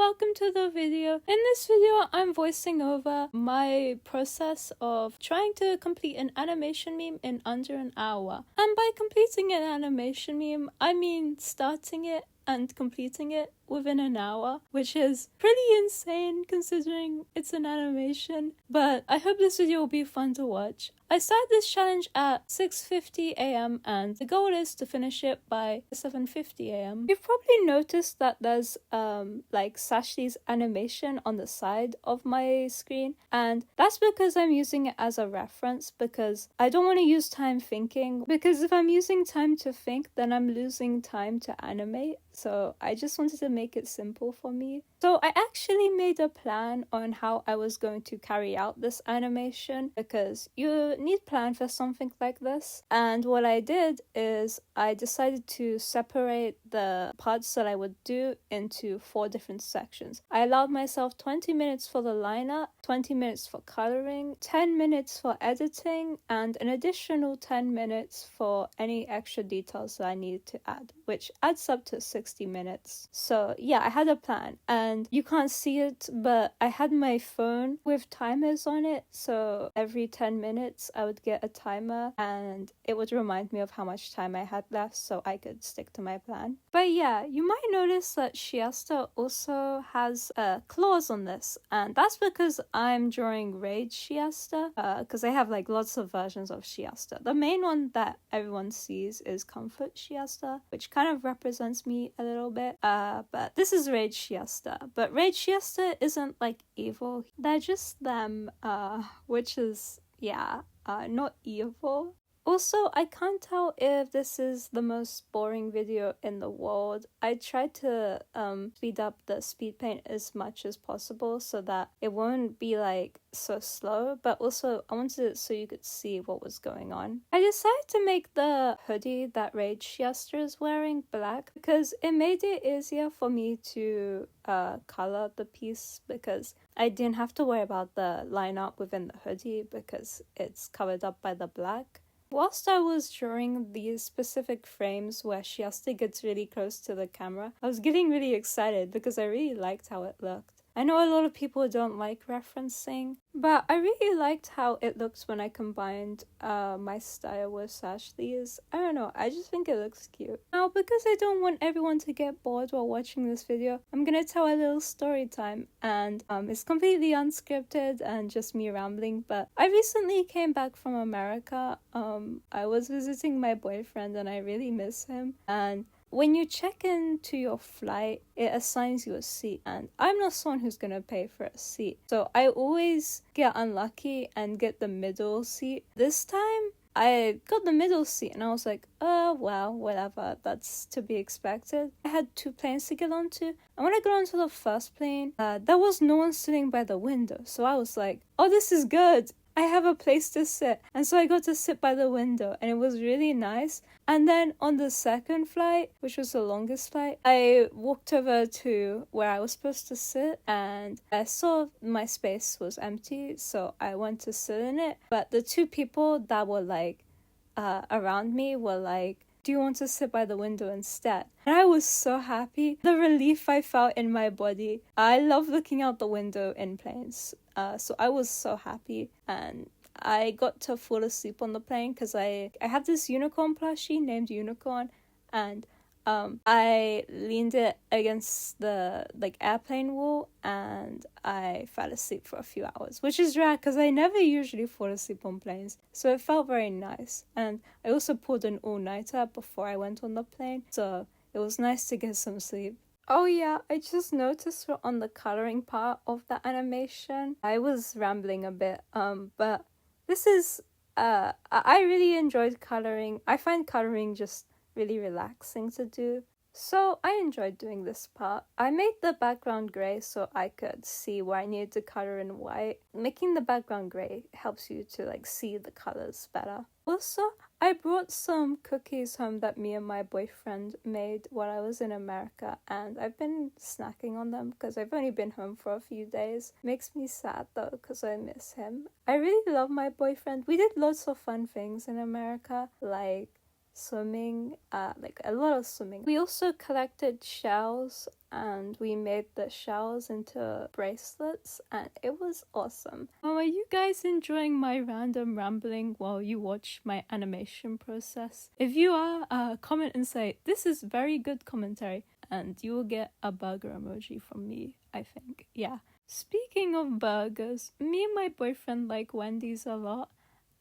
welcome to the video. In this video, I'm voicing over my process of trying to complete an animation meme in under an hour. And by completing an animation meme, I mean starting it and completing it within an hour, which is pretty insane considering it's an animation, but I hope this video will be fun to watch. I started this challenge at 6:50 a.m. and the goal is to finish it by 7:50 a.m. You've probably noticed that there's like Sashley's animation on the side of my screen, and that's because I'm using it as a reference because I don't want to use time thinking, because if I'm using time to think then I'm losing time to animate. So I just wanted to make it simple for me. So I actually made a plan on how I was going to carry out this animation because you need plan for something like this. And what I did is I decided to separate the parts that I would do into 4 different sections. I allowed myself 20 minutes for the lineup, 20 minutes for coloring, 10 minutes for editing, and an additional 10 minutes for any extra details that I needed to add, which adds up to 60 minutes. So yeah, I had a plan, and you can't see it, but I had my phone with timers on it, so every 10 minutes I would get a timer and it would remind me of how much time I had left so I could stick to my plan. But yeah, you might notice that Shiesta also has claws on this, and that's because I'm drawing Rage Shiesta, because I have like lots of versions of Shiesta. The main one that everyone sees is Comfort Shiesta, which kind of represents me a little bit, but this is Rage Shiesta. But Rage Shiesta isn't like evil, they're just them, which is, yeah, not evil. Also, I can't tell if this is the most boring video in the world. I tried to speed up the speed paint as much as possible so that it won't be like so slow, but also I wanted it so you could see what was going on. I decided to make the hoodie that Rage Shiesta is wearing black because it made it easier for me to color the piece, because I didn't have to worry about the line art within the hoodie because it's covered up by the black. Whilst I was drawing these specific frames where Shiesta gets really close to the camera, I was getting really excited because I really liked how it looked. I know a lot of people don't like referencing, but I really liked how it looked when I combined my style with Ashley's. I don't know, I just think it looks cute. Now, because I don't want everyone to get bored while watching this video, I'm gonna tell a little story time, and it's completely unscripted and just me rambling, but I recently came back from America. I was visiting my boyfriend and I really miss him, and when you check into your flight, it assigns you a seat, and I'm not someone who's gonna pay for a seat. So I always get unlucky and get the middle seat. This time, I got the middle seat and I was like, well, whatever, that's to be expected. I had 2 planes to get onto, and when I got onto the first plane, there was no one sitting by the window. So I was like, oh, this is good. I have a place to sit. And so I got to sit by the window and it was really nice. And then on the second flight, which was the longest flight, I walked over to where I was supposed to sit and I saw my space was empty, so I went to sit in it. But the 2 people that were like around me were like, do you want to sit by the window instead? And I was so happy. The relief I felt in my body. I love looking out the window in planes. So I was so happy, and I got to fall asleep on the plane because I had this unicorn plushie named Unicorn, and I leaned it against the like airplane wall and I fell asleep for a few hours, which is rare because I never usually fall asleep on planes, so it felt very nice. And I also pulled an all-nighter before I went on the plane, so it was nice to get some sleep. Oh yeah, I just noticed on the coloring part of the animation, I was rambling a bit, but this is, I really enjoyed coloring. I find coloring just really relaxing to do. So I enjoyed doing this part. I made the background grey so I could see where I needed to color in white. Making the background grey helps you to like see the colors better. Also, I brought some cookies home that me and my boyfriend made while I was in America, and I've been snacking on them because I've only been home for a few days. Makes me sad though because I miss him. I really love my boyfriend. We did lots of fun things in America, like swimming, like a lot of swimming. We also collected shells and we made the shells into bracelets, and it was awesome. Are you guys enjoying my random rambling while you watch my animation process? If you are, comment and say, this is very good commentary, and you will get a burger emoji from me, I think. Yeah. Speaking of burgers, me and my boyfriend like Wendy's a lot,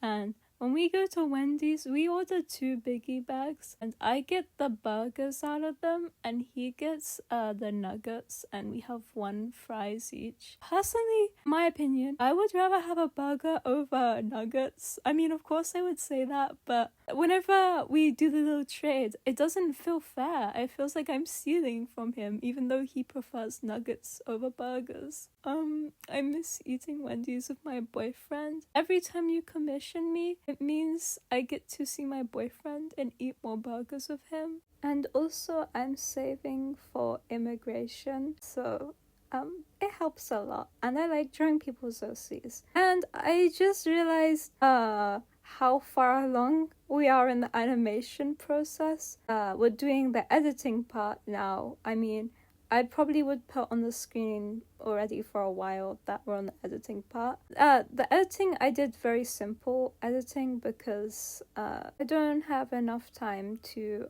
and when we go to Wendy's, we order 2 biggie bags, and I get the burgers out of them, and he gets the nuggets, and we have 1 fries each. Personally, my opinion, I would rather have a burger over nuggets. I mean, of course I would say that, but whenever we do the little trade, it doesn't feel fair. It feels like I'm stealing from him, even though he prefers nuggets over burgers. I miss eating Wendy's with my boyfriend. Every time you commission me, it means I get to see my boyfriend and eat more burgers with him. And also, I'm saving for immigration, so it helps a lot. And I like drawing people's OCs. And I just realized how far along we are in the animation process. We're doing the editing part now. I mean, I probably would put on the screen already for a while that we're on the editing part. The editing, I did very simple editing because I don't have enough time to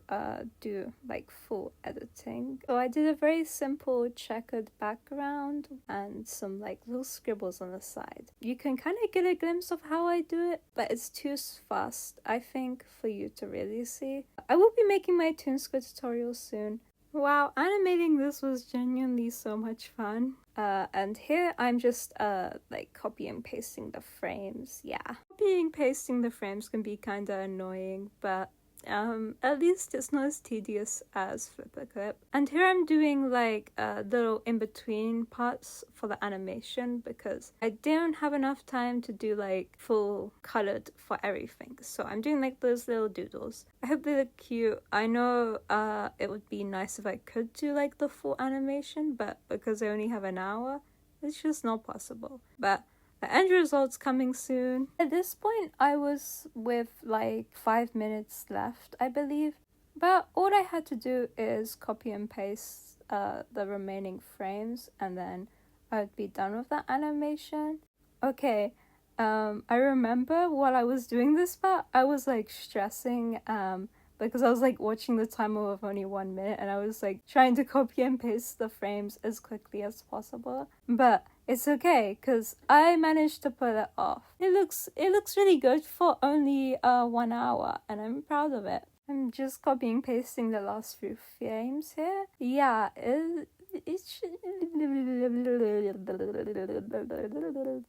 do like full editing. So I did a very simple checkered background and some like little scribbles on the side. You can kind of get a glimpse of how I do it, but it's too fast, I think, for you to really see. I will be making my ToonSquare tutorial soon. Wow, animating this was genuinely so much fun. And here I'm just like copy and pasting the frames. Yeah, copying pasting the frames can be kind of annoying, but at least it's not as tedious as Flipperclip. And here I'm doing like little in-between parts for the animation because I didn't have enough time to do like full colored for everything. So I'm doing like those little doodles. I hope they look cute. I know it would be nice if I could do like the full animation, but because I only have an hour, it's just not possible. But the end result's coming soon. At this point, I was with like 5 minutes left, I believe. But all I had to do is copy and paste the remaining frames, and then I'd be done with that animation. Okay, I remember while I was doing this part, I was like stressing because I was like watching the timer with only 1 minute, and I was like trying to copy and paste the frames as quickly as possible. But it's okay because I managed to pull it off. It looks really good for only 1 hour, and I'm proud of it. I'm just copying pasting the last few frames here. Yeah,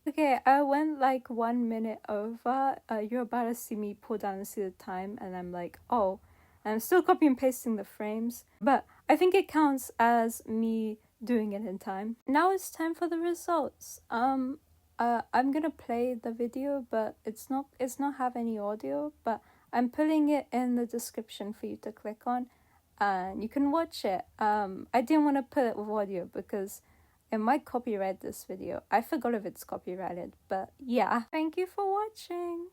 okay, I went like 1 minute over. You're about to see me pull down and see the time, and I'm like, oh, I'm still copy and pasting the frames, but I think it counts as me doing it in time. Now it's time for the results. I'm gonna play the video, but it's not have any audio, but I'm putting it in the description for you to click on, and you can watch it. I didn't want to put it with audio because it might copyright this video. I forgot if it's copyrighted, but yeah. Thank you for watching.